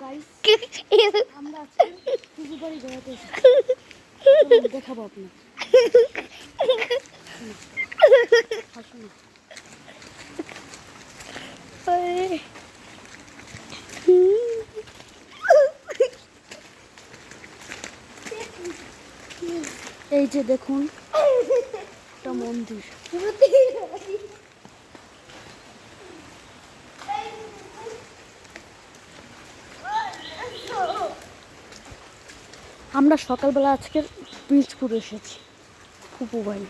Guys আমরা আজকে পুজো বাড়ি বেড়াতে এসেছি। চলুন দেখাবো আপনার এই যে দেখুন একটা মন্দির। আমরা সকালবেলা আজকে বীজপুর এসেছি ফুপু বাড়ি।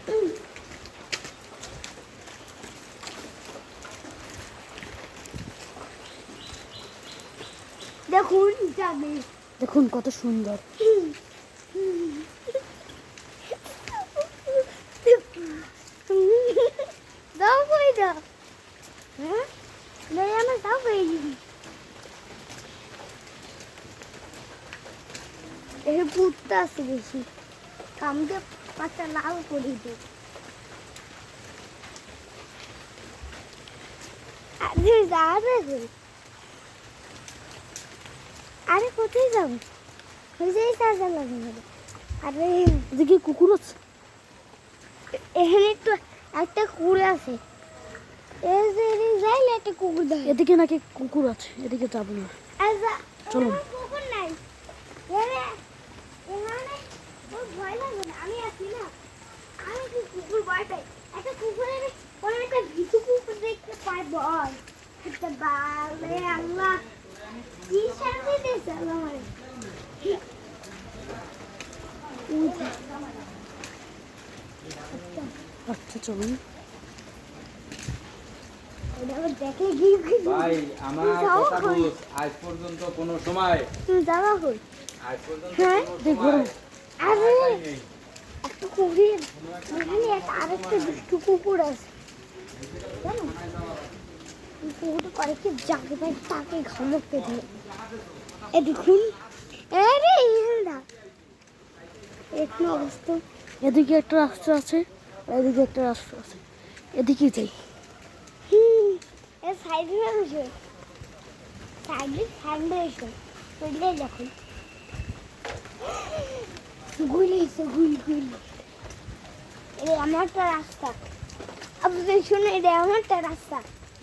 দেখুন দেখুন কত সুন্দর। দাও কই দাও, হ্যাঁ নাই আমার দাও কই এই ভূতটা আছে বেশি কামকে পাতা লাল করে দিই। আরে যাবে আরে কোথায় যাব ওই যে চার্জার লাগানো। আরে এদিকে কুকুর আছে, এখানে একটু একটা কুকুর আছে। এই যে যাইলে একটা কুকুর দেয়। এদিকে নাকি কুকুর আছে, এদিকে যাবো না। চলো কুকুর নাই এখানে ওর ভয় লাগে না, আমি আছি না। আমি কি কুকুর ভয় পাই? একটা কুকুরের কোনো একটা ভিতু কুকুর দেখতে পাই বল একটা বালে আল্লাহ কি শান্তি দিয়েছে আল্লাহ আমারে। আচ্ছা চলুন ভাই আমার কথা বুঝ, আজ পর্যন্ত কোনো সময় তুমি যাওয়া হই আজ পর্যন্ত হ্যাঁ দেখো আরে একটা কুকুর এখানে আরেকটা দুষ্টু কুকুর আছে জানো, কুকুরটা করে কি জাগে ভাই তাকে ঘামতে ধরে। এ দেখুন আরে না এখন অবস্থা। এদিকে একটা রাস্তা আছে, এদিকে একটা রাস্তা আছে, এদিকে যাই। এর সাইডে এসে সাইডে এসে বুঝলে দেখুন গুলিছে গুলি এটা আমার একটা রাস্তা। আপনাদের শুনে এটা আমার একটা রাস্তা,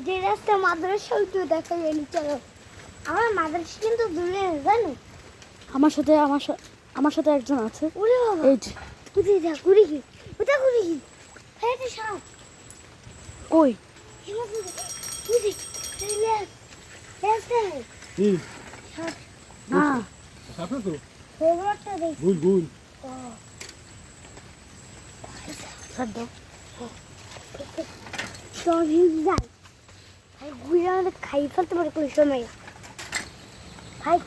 যে রাস্তা মাদ্রাসা তো দেখা যায়নি। চলো আমার মাদ্রাসা কিন্তু দূরে জানো, আমার সাথে একজন আছে। ওরে বাবা এই যে কোথায় যা ঘুরি কি ওটা ঘুরি কি হ্যাঁ এটা সাপ কই বুঝি না সাপনা তো ফেভারটা দেখ গুল গুল ছাড় দাও চল যাই ভাই ঘুরে আমাদের খাই ফেলতে পারে কোনো সময়। ভাই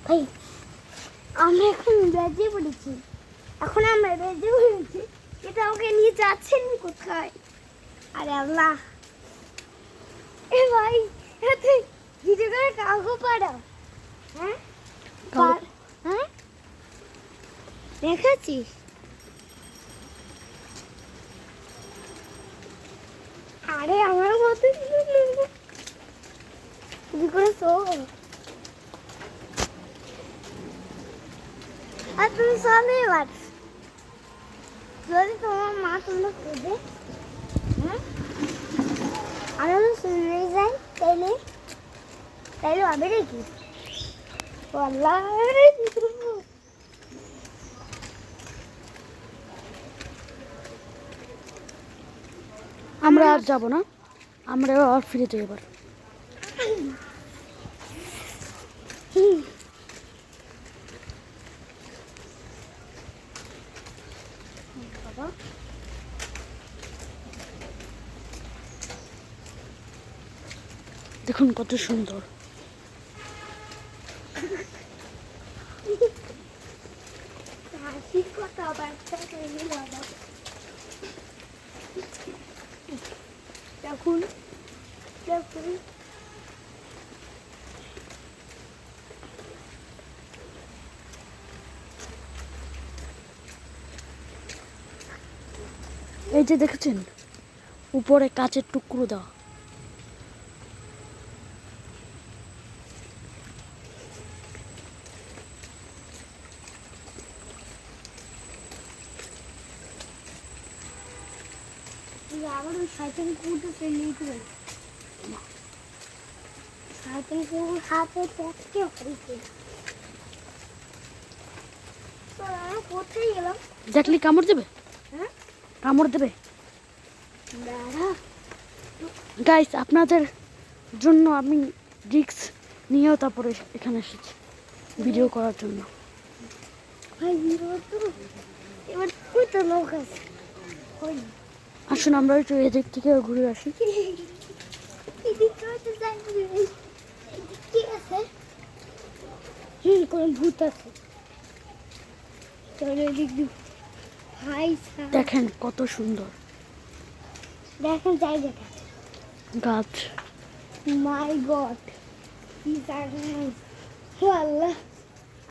ভাই আমরা এখন বেজে পড়েছি, এখন আমরা বেজে পড়েছি, এটা ওকে নিয়ে যাচ্ছেন কোথায়? আরে আল্লাহ এ ভাই তুই ভিডিও করে কাগো পাড়াও হ্যাঁ হ্যাঁ দেখাচ্ছিস? আরে আমার মতো কি করে শো আর তুমি চলে এবার যদি তোমার মা তোমরা করবে হ্যাঁ আর আমি শুনে যাই তাইলে তাইলে হবে নাকি? আল্লাহ আমরা আর যাবো না, আমরা আর ফিরে যাই এবার। দেখুন কত সুন্দর। দেখুন দেখুন এই যে দেখেছেন উপরে কাচের টুকরো দেওয়া। আবার ওই শয়তান কুকুরটা ফেলে দিতে পারি। শয়তান কুকুর হাতে প্যাককে হয়েছে। তো আমরা কোথায় গেলাম? দেখলি কামড় দেবে? হ্যাঁ কামড় দেবে? দাঁড়া গাইস, আপনাদের জন্য আমি রিস্ক নিয়েও তারপরে এখানে এসেছি ভিডিও করার জন্য। ভাই এবার তো ওই তো লোক আছে ওই আসুন আমরা একটু এদিক থেকে ঘুরে আসি। এদিকে হয়তো যাই কি আছে কোন ভূত আছে চলো এদিক দি ভাই সাহেব দেখেন কত সুন্দর দেখেন যাই দেখেন গাছ। মাই গড কি জানেন আল্লাহ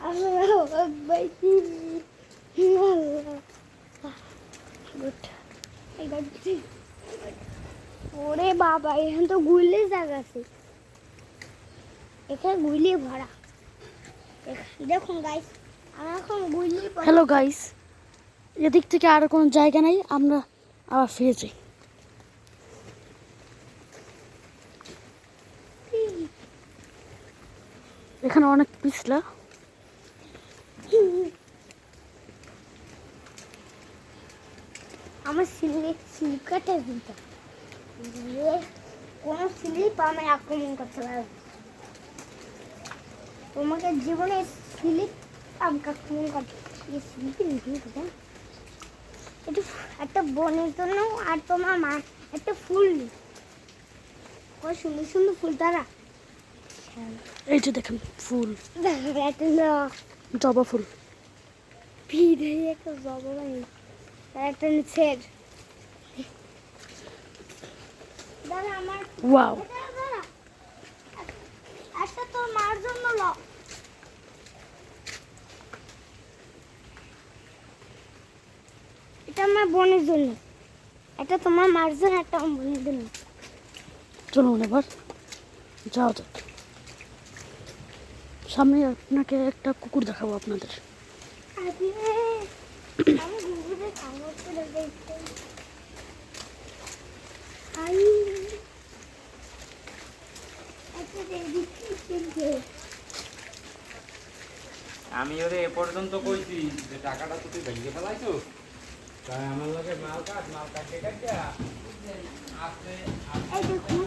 আল্লাহ আকবার আল্লাহ গুড এই গাছটি ওরে বাবা এখানে তো গুইলে জায়গা আছে এখানে গুইলে ভরা দেখুন গাইস আমরা এখন গুইলে হ্যালো গাইস, এদিক থেকে আর কোনো জায়গা নাই, আমরা আবার ফিরে যাই। এখানে অনেক পিছলা। আমার স্লিপ কাটে দিতে দিয়ে কোনো স্লিপ আমি আক্রমণ করতে পারবো তোমাকে জীবনে স্লিপ আমাকে আক্রমণ করতে এই স্লিপই নিতে দেন একটু একটা বোনের জন্য আর তোমার মা একটা ফুল নি কত সুন্দর সুন্দর ফুল তারা এই যে দেখেন ফুল, একটা না জবা ফুল। ভিড়ে একটা জবা বাড়ি আর একটা নিচের দাদা আমার ওয়াও, একটা তোর মার জন্য ল এটা আমার বোনের জন্য এটা তোমার মার জন্য একটা আমার বোনের জন্য চলুন এবার যাওয়া যাক। সামনে আপনাকে একটা কুকুর দেখাবো আপনাদের। আমি গুগলে কাগজ করে দেখতে আই একটা দেখি আমি ওরে এ পর্যন্ত কইছি যে টাকাটা তো তুই ভেঙে ফেলাইছো, তাই আমার লগে মাল কাটতে কাটতে আসলে এই দেখুন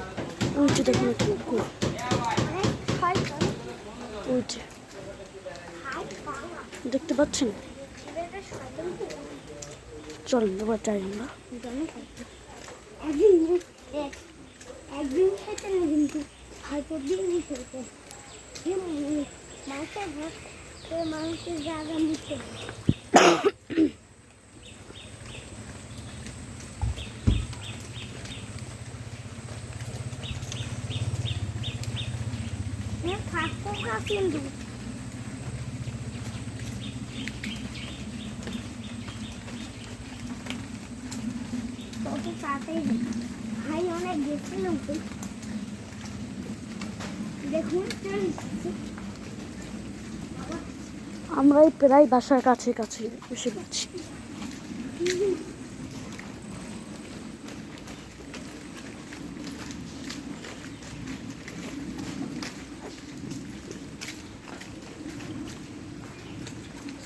ওই যে দেখুন একটা কুকুর, হাই কর ওই যে হাই পাওয়া দেখতে পাচ্ছেন। এটা শয়তান কুকুর চলুন এবার যাই আমরা। একদিন খেতে না কিন্তু হয়তো দিনই খেতে মানুষের ঘর মানুষের জায়গা মুখে থাকবো না কিন্তু তত তাড়াতাড়ি ভাই অনেক গেছিলাম তো দেখুন চলে এসেছি আমরা এই প্রায় বাসার কাছে কাছে এসে গেছি।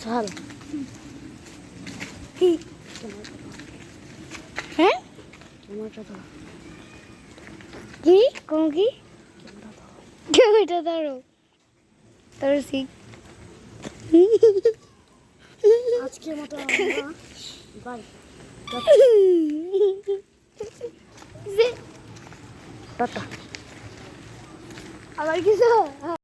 স্যার কি হ্যাঁ ক্যামেরাটা ধরো। কি কোন কি ক্যামেরাটা ধরো তোর শিখ আজকের মতো বাই, টাটা। আবার কিছু